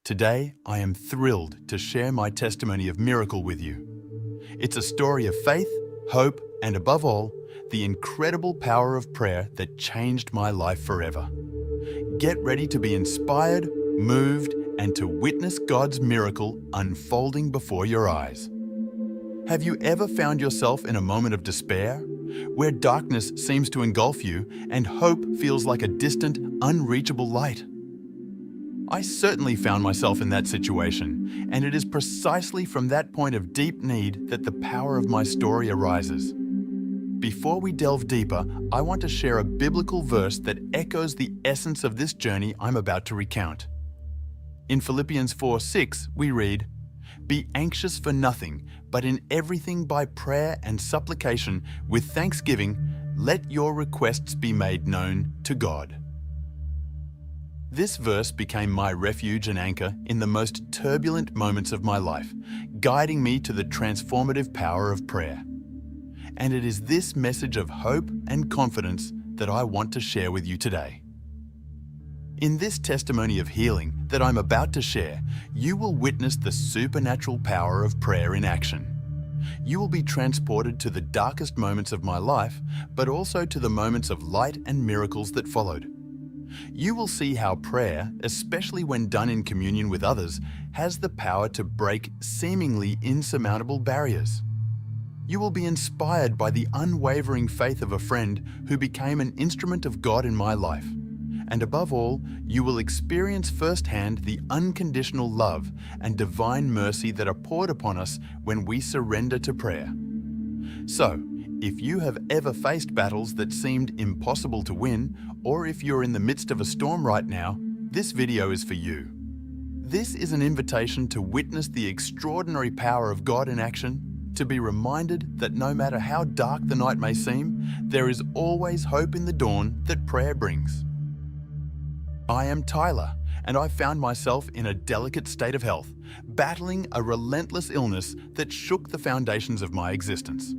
Today, I am thrilled to share my testimony of miracle with you. It's a story of faith, hope, and above all, the incredible power of prayer that changed my life forever. Get ready to be inspired, moved, and to witness God's miracle unfolding before your eyes. Have you ever found yourself in a moment of despair, where darkness seems to engulf you and hope feels like a distant, unreachable light? I certainly found myself in that situation, and it is precisely from that point of deep need that the power of my story arises. Before we delve deeper, I want to share a biblical verse that echoes the essence of this journey I'm about to recount. In Philippians 4:6, we read, "Be anxious for nothing, but in everything by prayer and supplication with thanksgiving, let your requests be made known to God." This verse became my refuge and anchor in the most turbulent moments of my life, guiding me to the transformative power of prayer. And it is this message of hope and confidence that I want to share with you today. In this testimony of healing that I'm about to share, you will witness the supernatural power of prayer in action. You will be transported to the darkest moments of my life, but also to the moments of light and miracles that followed. You will see how prayer, especially when done in communion with others, has the power to break seemingly insurmountable barriers. You will be inspired by the unwavering faith of a friend who became an instrument of God in my life. And above all, you will experience firsthand the unconditional love and divine mercy that are poured upon us when we surrender to prayer. So, if you have ever faced battles that seemed impossible to win, or if you're in the midst of a storm right now, this video is for you. This is an invitation to witness the extraordinary power of God in action, to be reminded that no matter how dark the night may seem, there is always hope in the dawn that prayer brings. I am Tyler, and I found myself in a delicate state of health, battling a relentless illness that shook the foundations of my existence.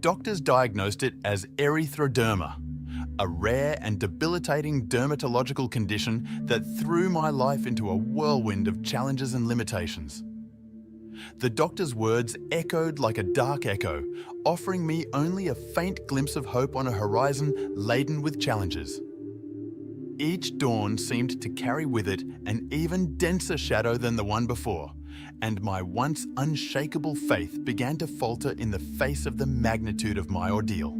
Doctors diagnosed it as erythroderma, a rare and debilitating dermatological condition that threw my life into a whirlwind of challenges and limitations. The doctor's words echoed like a dark echo, offering me only a faint glimpse of hope on a horizon laden with challenges. Each dawn seemed to carry with it an even denser shadow than the one before, and my once unshakable faith began to falter in the face of the magnitude of my ordeal.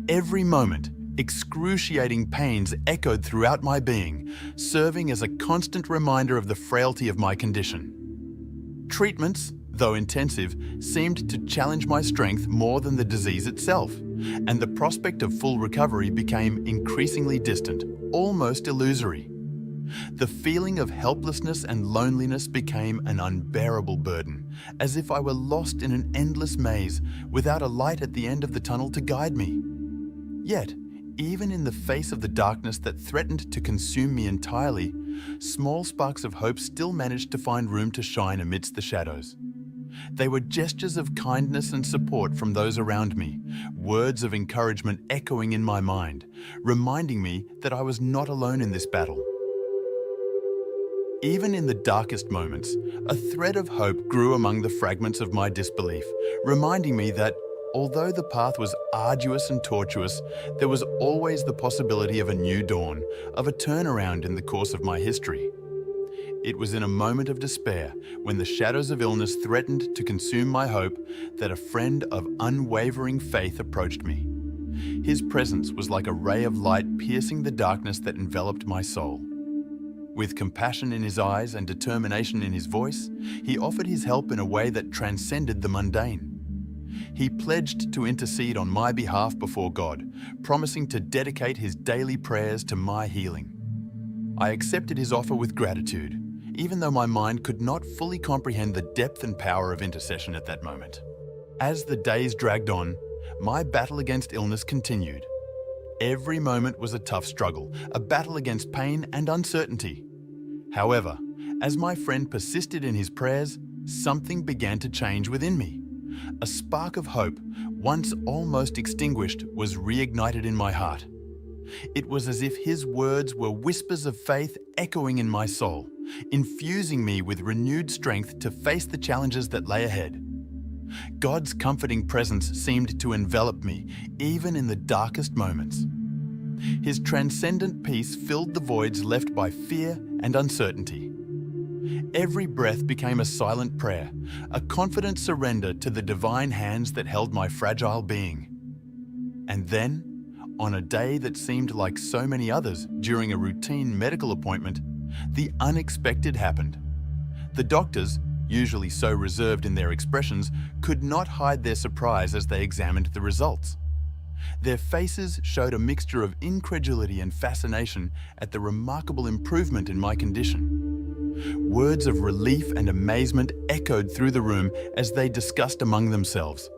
Every moment, excruciating pains echoed throughout my being, serving as a constant reminder of the frailty of my condition. Treatments, though intensive, seemed to challenge my strength more than the disease itself, and the prospect of full recovery became increasingly distant, almost illusory. The feeling of helplessness and loneliness became an unbearable burden, as if I were lost in an endless maze without a light at the end of the tunnel to guide me. Yet, even in the face of the darkness that threatened to consume me entirely, small sparks of hope still managed to find room to shine amidst the shadows. They were gestures of kindness and support from those around me, words of encouragement echoing in my mind, reminding me that I was not alone in this battle. Even in the darkest moments, a thread of hope grew among the fragments of my disbelief, reminding me that, although the path was arduous and tortuous, there was always the possibility of a new dawn, of a turnaround in the course of my history. It was in a moment of despair, when the shadows of illness threatened to consume my hope, that a friend of unwavering faith approached me. His presence was like a ray of light piercing the darkness that enveloped my soul. With compassion in his eyes and determination in his voice, he offered his help in a way that transcended the mundane. He pledged to intercede on my behalf before God, promising to dedicate his daily prayers to my healing. I accepted his offer with gratitude, even though my mind could not fully comprehend the depth and power of intercession at that moment. As the days dragged on, my battle against illness continued. Every moment was a tough struggle, a battle against pain and uncertainty. However, as my friend persisted in his prayers, something began to change within me. A spark of hope, once almost extinguished, was reignited in my heart. It was as if his words were whispers of faith echoing in my soul, infusing me with renewed strength to face the challenges that lay ahead. God's comforting presence seemed to envelop me, even in the darkest moments. His transcendent peace filled the voids left by fear and uncertainty. Every breath became a silent prayer, a confident surrender to the divine hands that held my fragile being. And then, on a day that seemed like so many others during a routine medical appointment, the unexpected happened. The doctors, usually so reserved in their expressions, could not hide their surprise as they examined the results. Their faces showed a mixture of incredulity and fascination at the remarkable improvement in my condition. Words of relief and amazement echoed through the room as they discussed among themselves,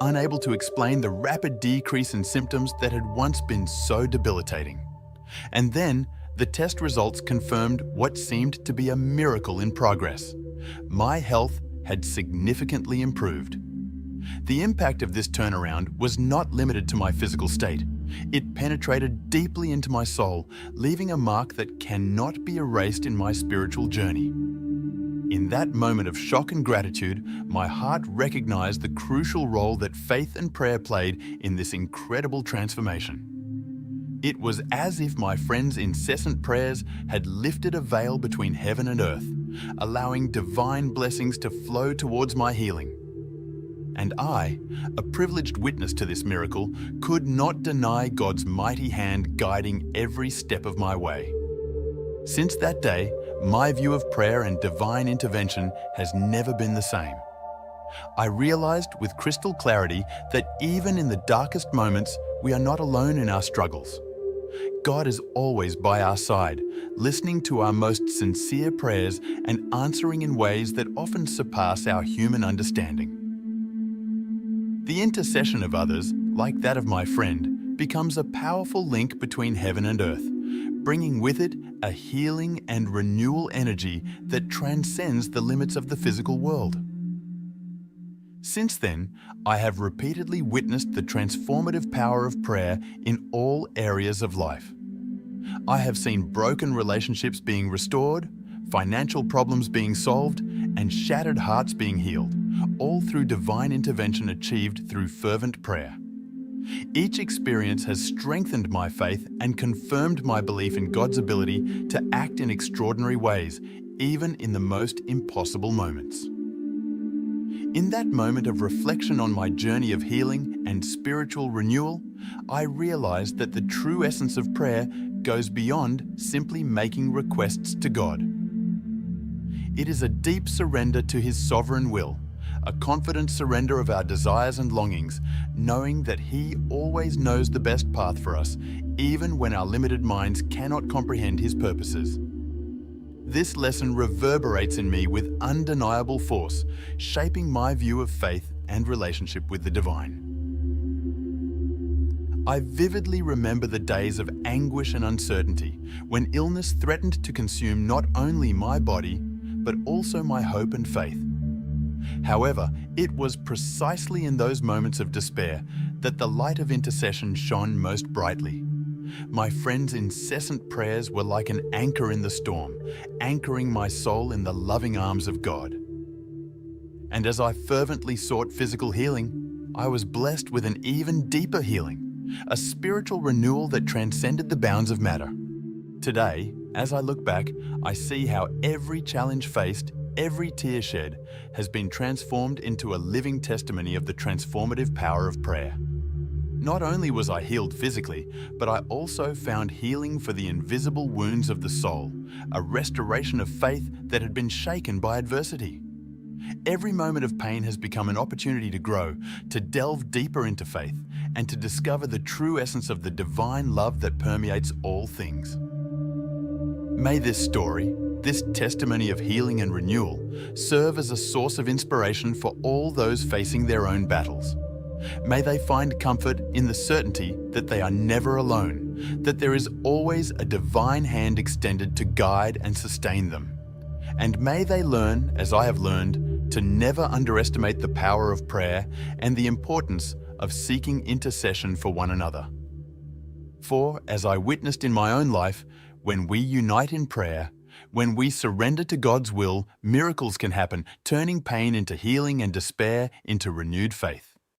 unable to explain the rapid decrease in symptoms that had once been so debilitating. And then, the test results confirmed what seemed to be a miracle in progress. My health had significantly improved. The impact of this turnaround was not limited to my physical state. It penetrated deeply into my soul, leaving a mark that cannot be erased in my spiritual journey. In that moment of shock and gratitude, my heart recognized the crucial role that faith and prayer played in this incredible transformation. It was as if my friend's incessant prayers had lifted a veil between heaven and earth, allowing divine blessings to flow towards my healing. And I, a privileged witness to this miracle, could not deny God's mighty hand guiding every step of my way. Since that day, my view of prayer and divine intervention has never been the same. I realized with crystal clarity that even in the darkest moments, we are not alone in our struggles. God is always by our side, listening to our most sincere prayers and answering in ways that often surpass our human understanding. The intercession of others, like that of my friend, becomes a powerful link between heaven and earth, bringing with it a healing and renewal energy that transcends the limits of the physical world. Since then, I have repeatedly witnessed the transformative power of prayer in all areas of life. I have seen broken relationships being restored, financial problems being solved, and shattered hearts being healed, all through divine intervention achieved through fervent prayer. Each experience has strengthened my faith and confirmed my belief in God's ability to act in extraordinary ways, even in the most impossible moments. In that moment of reflection on my journey of healing and spiritual renewal, I realized that the true essence of prayer goes beyond simply making requests to God. It is a deep surrender to His sovereign will, a confident surrender of our desires and longings, knowing that He always knows the best path for us, even when our limited minds cannot comprehend His purposes. This lesson reverberates in me with undeniable force, shaping my view of faith and relationship with the divine. I vividly remember the days of anguish and uncertainty, when illness threatened to consume not only my body, but also my hope and faith. However, it was precisely in those moments of despair that the light of intercession shone most brightly. My friend's incessant prayers were like an anchor in the storm, anchoring my soul in the loving arms of God. And as I fervently sought physical healing, I was blessed with an even deeper healing, a spiritual renewal that transcended the bounds of matter. Today, as I look back, I see how every challenge faced, every tear shed, has been transformed into a living testimony of the transformative power of prayer. Not only was I healed physically, but I also found healing for the invisible wounds of the soul, a restoration of faith that had been shaken by adversity. Every moment of pain has become an opportunity to grow, to delve deeper into faith, and to discover the true essence of the divine love that permeates all things. May this story, this testimony of healing and renewal, serve as a source of inspiration for all those facing their own battles. May they find comfort in the certainty that they are never alone, that there is always a divine hand extended to guide and sustain them. And may they learn, as I have learned, to never underestimate the power of prayer and the importance of seeking intercession for one another. For, as I witnessed in my own life, when we unite in prayer, when we surrender to God's will, miracles can happen, turning pain into healing and despair into renewed faith.